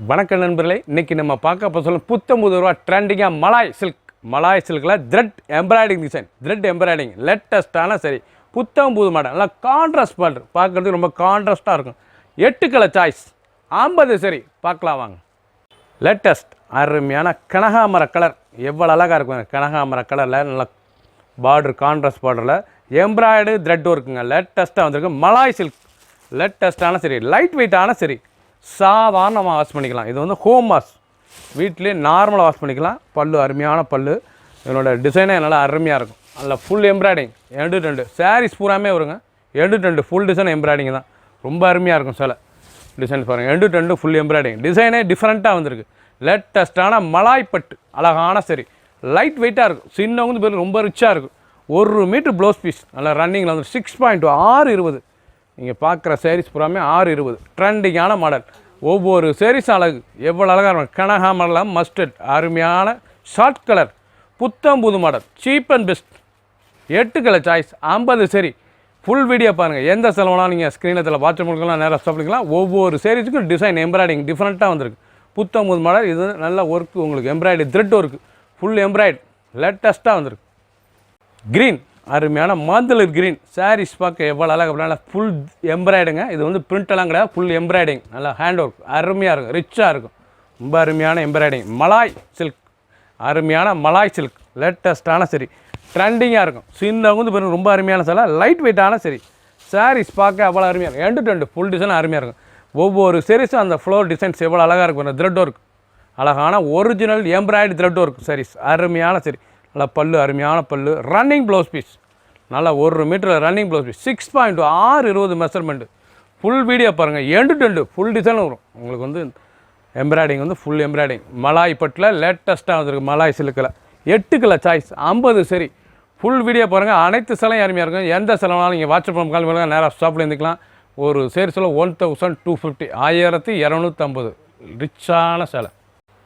வணக்கம் நண்பர்களே, இன்றைக்கி நம்ம பார்க்க சொல்லும் புத்தம்புது ரூபா ட்ரெண்டிங்காக மலாய் சில்கில் thread embroidering design, thread embroidering லேட்டஸ்ட்டான சரி புத்தம்புது மாடல். நல்லா கான்ட்ராஸ்ட் பாட்ரு, பார்க்குறதுக்கு ரொம்ப கான்ட்ராஸ்ட்டாக இருக்கும். 8 கலர் சாய்ஸ் 50 சரி பார்க்கலாம் வாங்க. லேட்டஸ்ட் அருமையான கனகாமர கலர், எவ்வளோ அழகாக இருக்கும். கனகாமர கலரில் நல்லா பார்டர், கான்ட்ராஸ்ட் பார்டரில் எம்ப்ராய்டு த்ரெட் ஒர்க்குங்க. லேட்டஸ்ட்டாக வந்திருக்கு. மலாய் சில்க் லேட்டஸ்ட்டான சரி, லைட் வெயிட்டான சரி, சாதாரணமாக வாஷ் பண்ணிக்கலாம். இது வந்து ஹோம் வாஷ், வீட்டிலே நார்மலாக வாஷ் பண்ணிக்கலாம். பல்லு அருமையான பல்லு, இதனோட டிசைனே நல்லா அருமையாக இருக்கும். நல்லா ஃபுல் எம்ப்ராய்டிங் எண்டு ரெண்டு சாரீஸ் பூராமே வருங்க. எண்டு ரெண்டு ஃபுல் டிசைன் எம்ப்ராய்டிங் தான், ரொம்ப அருமையாக இருக்கும். சில டிசைன் பாருங்கள், எண்டு ரெண்டு ஃபுல் எம்ப்ராய்டிங் டிசைனே டிஃப்ரெண்ட்டாக வந்திருக்கு. லேட்டஸ்ட்டான மலாய் பட்டு அழகான சரி, லைட் வெயிட்டாக இருக்கும். சின்னவங்க பேர் ரொம்ப ரிச்சாக இருக்கும். 1 மீட்டர் ப்ளவுஸ் பீஸ் நல்லா ரன்னிங்கில் வந்து 6.2 620. நீங்கள் பார்க்குற சாரீஸ் பூராமே 620 ட்ரெண்டிங்கான மாடல். ஒவ்வொரு சாரீஸ் அழகு, எவ்வளோ அழகாக இருக்கும். கனகாமரம் மஸ்டர்ட் அருமையான ஷார்ட் கலர் புத்தம்புது model, cheap and best. 8 colour choice 50 சரி. ஃபுல் வீடியோ பாருங்கள். எந்த செலவுனா நீங்கள் ஸ்க்ரீனில் வாட்ஸ்அப் பண்ணிக்கலாம், நேராக ஸ்டாப் பண்ணிக்கலாம். ஒவ்வொரு சாரீஸுக்கும் டிசைன் எம்ப்ராய்டிங் டிஃப்ரெண்ட்டாக வந்திருக்கு. புத்தம்புது மாடல். இது நல்ல ஒர்க்கு, உங்களுக்கு எம்ப்ராய்டரி த்ரெட் ஒர்க்கு ஃபுல் எம்ப்ராய்டு லேட்டஸ்ட்டாக வந்திருக்கு. க்ரீன் அருமையான மாந்தலர் க்ரீன் சாரீஸ் பார்க்க எவ்வளோ அழகாக ஃபுல் எம்ப்ராய்டுங்க. இது வந்து பிரிண்டெல்லாம் கிடையாது, ஃபுல் எம்ப்ராய்டிங். நல்லா ஹேண்ட் ஒர்க் அருமையாக இருக்கும், ரிச்சாக இருக்கும். ரொம்ப அருமையான எம்ப்ராய்டிங். மலாய் சில்க் அருமையான மலாய் சில்க் லேட்டஸ்ட்டான சரி, ட்ரெண்டிங்காக இருக்கும். சின்னவங்க வந்து ரொம்ப அருமையான சில லைட் வெயிட்டான சரி, சாரீஸ் பார்க்க அவ்வளோ அருமையாக இருக்கும். எண்டு ரெண்டு ஃபுல் டிசைன் அருமையாக இருக்கும். ஒவ்வொரு சாரீஸும் அந்த ஃப்ளோர் டிசைன்ஸ் எவ்வளோ அழகாக இருக்கும். அந்த த்ரெட் ஒர்க் அழகான ஒரிஜினல் எம்ப்ராய்டு த்ரெட் ஒர்க் சாரீஸ் அருமையான சரி. நல்லா பல்லு அருமையான பல்லு, ரன்னிங் ப்ளவுஸ் பீஸ். நல்லா 1 மீட்டரில் running blouse piece 6.2 620 measurement. Full video பாருங்கள். எண்டு ரெண்டு ஃபுல் டிசைன் வரும். உங்களுக்கு வந்து எம்ப்ராய்டிங் வந்து ஃபுல் எம்ப்ராய்டிங் மலாய் பட்டில் லேட்டஸ்ட்டாக வந்திருக்கு. மலாய் சில்கில் 8 கலர் சாய்ஸ் 50 சரி. ஃபுல் வீடியோ பாருங்கள். அனைத்து சிலையும் அருமையாக இருக்கும். எந்த சிலைனாலும் நீங்கள் வாட்ஸ்அப் கால் பண்ணுங்கள், நேராக ஸ்டாப்பில் இருந்துக்கலாம். ஒரு சேரீஸில் 1250 1250 ரிச்சான சிலை.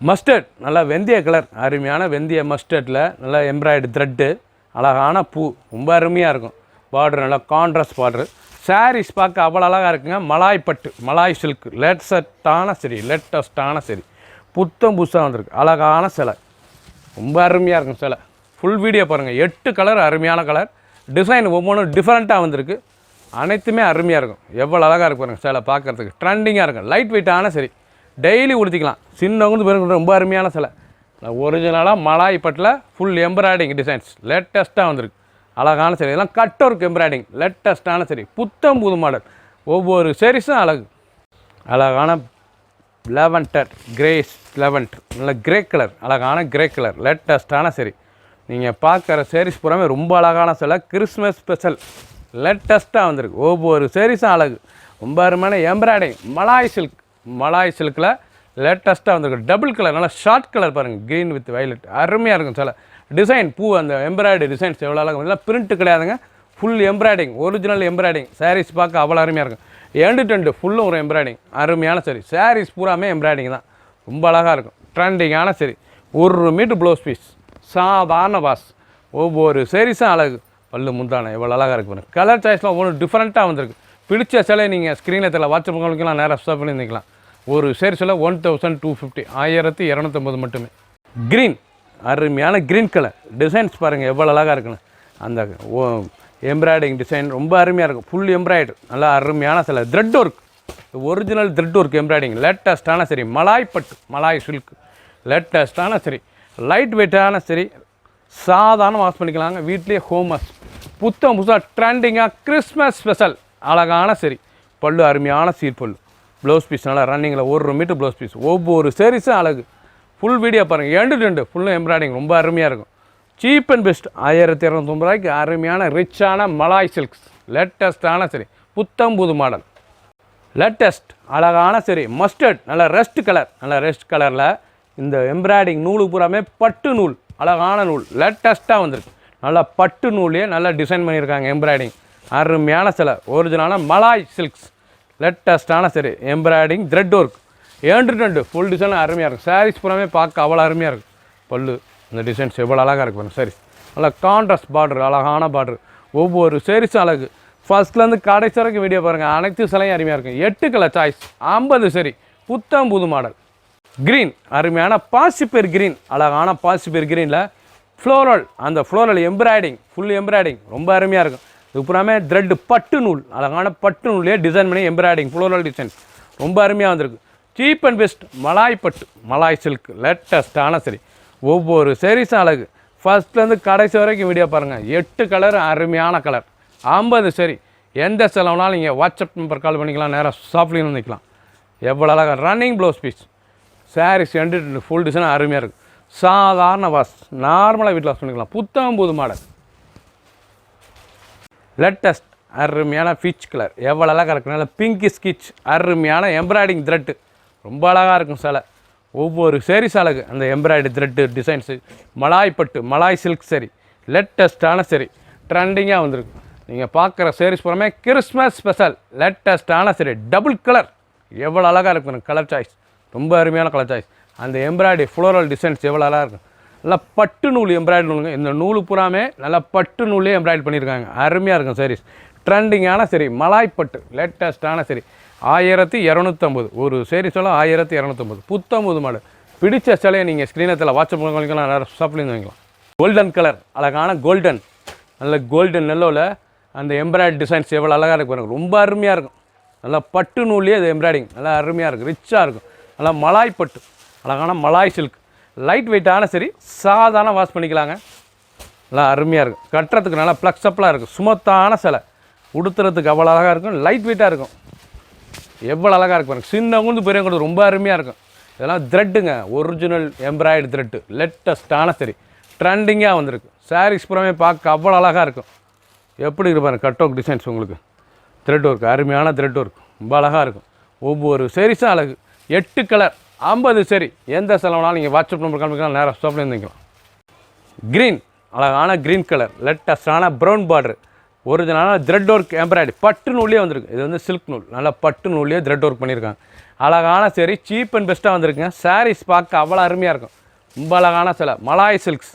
மஸ்டர்ட் நல்லா வெந்தய கலர் அருமையான வெந்தய மஸ்டர்டில் நல்லா எம்ப்ராய்டு த்ரெட்டு அழகான பூ, ரொம்ப அருமையாக இருக்கும். பார்டர் நல்லா கான்ட்ராஸ்ட் பார்டரு. சாரீஸ் பார்க்க அவ்வளோ அழகாக இருக்குங்க. மலாய் பட்டு மலாய் சில்க் லேட்டஸ்ட்டான சரி புத்தம் புதுசாக வந்திருக்கு. அழகான சிலை, ரொம்ப அருமையாக இருக்கும் சிலை. ஃபுல் வீடியோ பாருங்கள். 8 கலர் அருமையான கலர், டிசைன் ஒவ்வொன்றும் டிஃப்ரெண்ட்டாக வந்திருக்கு. அனைத்துமே அருமையாக இருக்கும். எவ்வளோ அழகாக இருக்கு பாருங்கள் சிலை, பார்க்குறதுக்கு ட்ரெண்டிங்காக இருக்கும். லைட் வெயிட்டான சரி, டெய்லி உடுத்திக்கலாம். சின்னவங்க பேருக்கு ரொம்ப அருமையான சிலை. ஒரிஜினலாக மலாய் பட்டில் ஃபுல் எம்ப்ராய்டிங் டிசைன்ஸ் லேட்டஸ்ட்டாக வந்திருக்கு. அழகான சரி, இதெல்லாம் கட் ஒர்க் எம்ப்ராய்டிங் லேட்டஸ்ட்டான சரி, புத்தம் புது மாடல். ஒவ்வொரு சாரீஸும் அழகு. அழகான லெவன்டர் கிரேஸ் லெவன்டர் நல்ல கிரே கலர், அழகான கிரே கலர் லேட்டஸ்ட்டான சரி. நீங்கள் பார்க்குற சாரீஸ் பூராமே ரொம்ப அழகான சிலை. கிறிஸ்மஸ் ஸ்பெஷல் லேட்டஸ்ட்டாக வந்திருக்கு. ஒவ்வொரு சாரீஸும் அழகு. ரொம்ப அருமையான எம்ப்ராய்டிங் மலாய் சில்கில் லேட்டஸ்ட்டாக வந்திருக்கு. டபுள் கலர் நல்லா ஷார்ட் கலர் பாருங்கள், க்ரீன் வித் வயலட் அருமையாக இருக்கும் சில டிசைன். பூ அந்த எம்ப்ராய்டரி டிசைன்ஸ் எவ்வளோ அழகாக இதெல்லாம் பிரிண்ட்டு கிடையாதுங்க, full embroidering original embroidering. Sarees பார்க்க அவ்வளோ அருமையாக இருக்கும். எண்டு ஃபுல்லும் ஒரு எம்ப்ராய்டிங் அருமையான சரி. சாரீஸ் பூராமே எம்ப்ராய்டிங் தான், ரொம்ப அழகாக இருக்கும். ட்ரெண்டிங்கான சரி. 1 மீட்டர் ப்ளவுஸ் பீஸ் சாதாரண வாஷ். ஒவ்வொரு சாரீஸும் அழகு. பல்லு முந்தான எவ்வளோ அழகாக இருக்கு பாருங்கள். கலர் சாய்ஸ்லாம் ஒவ்வொரு டிஃப்ரெண்ட்டாக வந்திருக்கு. பிடிச்ச சிலை நீங்கள் ஸ்க்ரீனில் தெரியல வாட்ஸ்அப் பண்ணிக்கலாம், நேராக ஸ்டாப் பண்ணி இருந்துக்கலாம். ஒரு சேரீஸில் 1250 1250 மட்டுமே. க்ரீன் அருமையான க்ரீன் கலர் டிசைன்ஸ் பாருங்கள் எவ்வளோ அழகாக இருக்குன்னு. அந்த எம்ப்ராய்டிங் டிசைன் ரொம்ப அருமையாக இருக்கும். ஃபுல் எம்ப்ராய்டு நல்லா அருமையான சில thread work, original thread work embroidering லேட்டஸ்ட்டான சரி. மலாய் பட்டு மலாய் சில்க் லேட்டஸ்ட்டான சரி, லைட் வெயிட்டான சரி. சாதாரண வாஷ் பண்ணிக்கலாங்க, வீட்லேயே ஹோம் வாஷ். புத்தம் புதுசாக ட்ரெண்டிங்காக கிறிஸ்மஸ் ஸ்பெஷல் அழகான சரி. பல்லு அருமையான சீர்பல்லு. ப்ளவுஸ் பீஸ் நல்லா ரன்னிங்கில் 1 மீட்டர் ப்ளவுஸ் பீஸ். ஒவ்வொரு சாரீஸும் அழகு. ஃபுல் வீடியோ பாருங்கள். எண்டு ரெண்டு ஃபுல்லும் எம்ப்ராய்டிங் ரொம்ப அருமையாக இருக்கும். சீப் அண்ட் பெஸ்ட் 1250 ரூபாய்க்கு அருமையான ரிச்சான மலாய் சில்க்ஸ் லேட்டஸ்ட்டான சரி, புத்தம் புது மாடல். லேட்டஸ்ட் அழகான சரி மஸ்டர்ட் நல்லா ரெஸ்ட் கலரில் இந்த எம்ப்ராய்டிங் நூலு பூராமே பட்டு நூல், அழகான நூல் லேட்டஸ்ட்டாக வந்திருக்கு. நல்லா பட்டு நூலே நல்லா டிசைன் பண்ணியிருக்காங்க. எம்ப்ராய்டிங் அருமையான சில ஒரிஜினலான மலாய் சில்க்ஸ் லேட்டஸ்ட்டான சரி, embroidering thread work. End full design அருமையாக இருக்கும். சாரீஸ் பூராமே பார்க்க அவ்வளோ அருமையாக இருக்கும். பல்லு இந்த டிசைன்ஸ் எவ்வளோ அழகாக இருக்கு பாருங்கள். சாரீஸ் நல்லா கான்ட்ராஸ்ட் பார்டர், அழகான பார்டர். ஒவ்வொரு சாரீஸும் அழகு. ஃபர்ஸ்ட்லேருந்து கடைசி வரைக்கும் வீடியோ பாருங்கள். அனைத்து சிலையும் அருமையாக இருக்கும். 8 கலர் சாய்ஸ் 50 சரி, புத்தம் புது மாடல். க்ரீன் அருமையான பாசிப்பேர் க்ரீன், அழகான பாசிப்பேர் க்ரீனில் ஃப்ளோரல், அந்த ஃப்ளோரல் எம்ப்ராய்டிங், ஃபுல் எம்ப்ராய்டிங் ரொம்ப அருமையாக இருக்கும். இது புறாமே த்ரெட்டு பட்டு நூல், அழகான பட்டு நூல்லையே டிசைன் பண்ணி எம்ப்ராய்டிங் ஃப்ளோரல் டிசைன் ரொம்ப அருமையாக வந்திருக்கு. சீப் அண்ட் பெஸ்ட் மலாய் பட்டு, மலாய் சில்க் லேட்டஸ்ட்டான சரி. ஒவ்வொரு சாரீஸும் அழகு. ஃபஸ்ட்லேருந்து கடைசி வரைக்கும் வீடியோ பாருங்கள். 8 கலர் அருமையான கலர், 50 சரி. எந்த செலவுனாலும் நீங்கள் வாட்ஸ்அப் நம்பர் கால் பண்ணிக்கலாம், நேராக ஷாப்லேயும் வந்துக்கலாம். எவ்வளோ அழகாக running blouse piece, sarees end full design அருமையாக இருக்குது. சாதாரண வாஷ், நார்மலாக வீட்டில் வாஷ் பண்ணிக்கலாம். புத்தகம் புது மாடல் லேட்டஸ்ட் அருமையான பீச் கலர், எவ்வளோ அழகாக இருக்குது. நல்ல பிங்க் ஸ்கிச் அருமையான எம்ப்ராய்டிங் த்ரெட்டு ரொம்ப அழகாக இருக்கும் சிலை. ஒவ்வொரு சாரீஸ் அழகு. அந்த எம்ப்ராய்டரி த்ரெட்டு டிசைன்ஸு மலாய் பட்டு, மலாய் சில்க் சரி, லேட்டஸ்ட்டான சரி, ட்ரெண்டிங்காக வந்திருக்கு. நீங்கள் பார்க்குற சாரீஸ் பூராமே கிறிஸ்மஸ் ஸ்பெஷல் லேட்டஸ்ட்டான சரி. டபுள் கலர் எவ்வளோ அழகாக இருக்கும். கலர் சாய்ஸ் ரொம்ப அருமையான கலர் சாய்ஸ். அந்த எம்ப்ராய்டரி ஃப்ளோரல் டிசைன்ஸ் எவ்வளோ அழகாக இருக்கும். நல்லா பட்டு நூல் எம்ப்ராய்டரி நூலுங்க. இந்த நூல் பூராமே நல்லா பட்டு நூலே எம்ப்ராய்டரி பண்ணியிருக்காங்க. அருமையாக இருக்கும் சாரீஸ். ட்ரெண்டிங்கான சரி, மலாய் பட்டு லேட்டஸ்ட்டான சரி. 1250 ஒரு சாரீஸெல்லாம் 1250. புத்தம்புது மாடல். பிடிச்ச சிலையை நீங்கள் ஸ்க்ரீனத்தில் வாட்ஸ்அப் பண்ணிக்கலாம், நிறைய ஷாப்லேருந்து வாங்கிக்கலாம். கோல்டன் கலர், அழகான கோல்டன், நல்ல கோல்டன் நெல்லோவில் அந்த எம்ப்ராய்டரி டிசைன்ஸ் எவ்வளோ அழகாக இருக்கு பாருங்கள். ரொம்ப அருமையாக இருக்கும். நல்லா பட்டு நூல்லையே அது எம்ப்ராய்டிங் நல்லா அருமையாக இருக்கும், ரிச்சாக இருக்கும். நல்லா மலாய் பட்டு, அழகான மலாய் சில்க், லைட் வெயிட்டான சரி, சாதாரண வாஷ் பண்ணிக்கலாங்க. நல்லா அருமையாக இருக்கும். கட்டுறதுக்கு நல்லா ஃப்ளெக்ஸபிளாக இருக்கும். சுமத்தான சிலை, உடுத்துறதுக்கு அவ்வளோ அழகாக இருக்கும். லைட் வெயிட்டாக இருக்கும். எவ்வளோ அழகாக இருக்கு பாருங்கள். சின்னவங்க பெரியவங்களுக்கு ரொம்ப அருமையாக இருக்கும். இதெல்லாம் த்ரெட்டுங்க, ஒரிஜினல் எம்ப்ராய்டு த்ரெட்டு லேட்டஸ்ட்டான சரி, ட்ரெண்டிங்காக வந்திருக்கு. சாரீஸ் புறமே பார்க்க அவ்வளோ அழகாக இருக்கும். எப்படி இருப்பாரு கட் ஒர்க் டிசைன்ஸ், உங்களுக்கு த்ரெட் ஒர்க் அருமையான த்ரெட் ஒர்க் ரொம்ப அழகாக இருக்கும். ஒவ்வொரு சாரீஸும் அழகு. 8 கலர் 50 சரி. எந்த செலவுனாலும் நீங்கள் வாட்ஸ்அப் நம்பர் காமிக்கலாம், நேராக ஸ்டாப்லேயே இருந்துக்கலாம். க்ரீன், அழகான க்ரீன் கலர், லேட்டஸ்டான ப்ரௌன் பார்டர், ஒரிஜினலான த்ரெட் ஒர்க் எம்ப்ராய்டரி பட்டு நூல்லேயே வந்திருக்கு. இது வந்து சில்க் நூல், நல்லா பட்டு நூல்லேயே த்ரெட் ஒர்க் பண்ணியிருக்காங்க. அழகான சரி, சீப் அண்ட் பெஸ்ட்டாக வந்திருக்குங்க. சாரீஸ் பார்க்க அவ்வளோ அருமையாக இருக்கும். ரொம்ப அழகான சிலை மலாய் சில்க்ஸ்,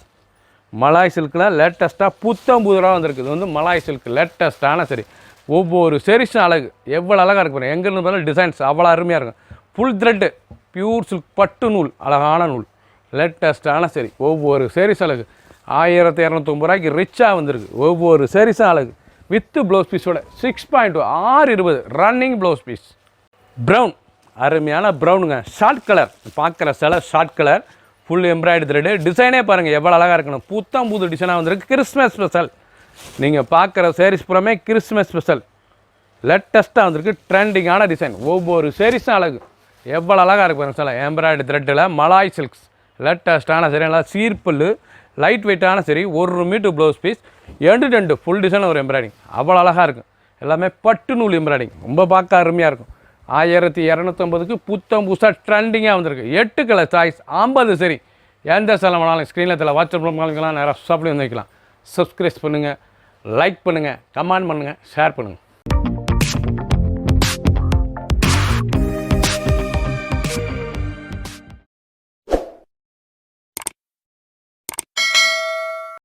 மலாய் சில்கில் லேட்டஸ்ட்டாக புத்தம்புதுராக வந்திருக்கு. இது வந்து மலாய் சில்க் லேட்டஸ்ட்டான சரி. ஒவ்வொரு சாரீஸும் அழகு. எவ்வளோ அழகாக இருக்கு. எங்கேருந்து பார்த்தாலும் டிசைன்ஸ் அவ்வளோ அருமையாக இருக்கும். ஃபுல் த்ரெட்டு பியூர் சில்க் பட்டு நூல், அழகான நூல் லேட்டஸ்ட்டான சரி. ஒவ்வொரு சாரீஸ் அழகு. 1250 ரூபாய்க்கு ரிச்சாக வந்திருக்கு. ஒவ்வொரு சாரீஸும் அழகு. வித்து ப்ளவுஸ் பீஸோட 6.2 620 ரன்னிங் ப்ளவுஸ் பீஸ். ப்ரௌன், அருமையான ப்ரௌனுங்க, ஷார்ட் கலர். பார்க்குற சில shot colour, full embroidery thread டிசைனே பாருங்கள் எவ்வளோ அழகாக இருக்கணும். புத்தம் புது டிசைனாக வந்திருக்கு. Christmas special. நீங்கள் பார்க்குற சாரீஸ் புறமே கிறிஸ்மஸ் ஸ்பெஷல் லேட்டஸ்ட்டாக வந்திருக்கு. ட்ரெண்டிங்கான டிசைன். ஒவ்வொரு சாரீஸும் அழகு. எவ்வளோ அழகாக இருக்கு பாருங்க. சில எம்ப்ராய்டரி த்ரெட்டில் மலாய் சில்க்ஸ் லேட்டஸ்ட்டான சரி. நல்லா சீர்பல், லைட் வெயிட்டான சரி. 1 metre blouse piece, 2 full design ஒரு எம்ப்ராய்டிங் அவ்வளோ அழகாக இருக்கும். எல்லாமே பட்டு நூல் எம்ப்ராய்டிங் ரொம்ப பார்க்க அருமையாக இருக்கும். 1250க்கு புத்தம் புதுசாக ட்ரெண்டிங்காக வந்திருக்கு. 8 கலர் சாய்ஸ் 50 சரி. எந்த செலவானாலும் ஸ்க்ரீனில் வாட்ஸ்அப் பண்ணிக்கலாம், நேராக ஷாப்லேயும் வந்து வைக்கலாம். சப்ஸ்கிரைப் பண்ணுங்கள், லைக் பண்ணுங்கள், கமெண்ட் பண்ணுங்கள், ஷேர் பண்ணுங்கள்.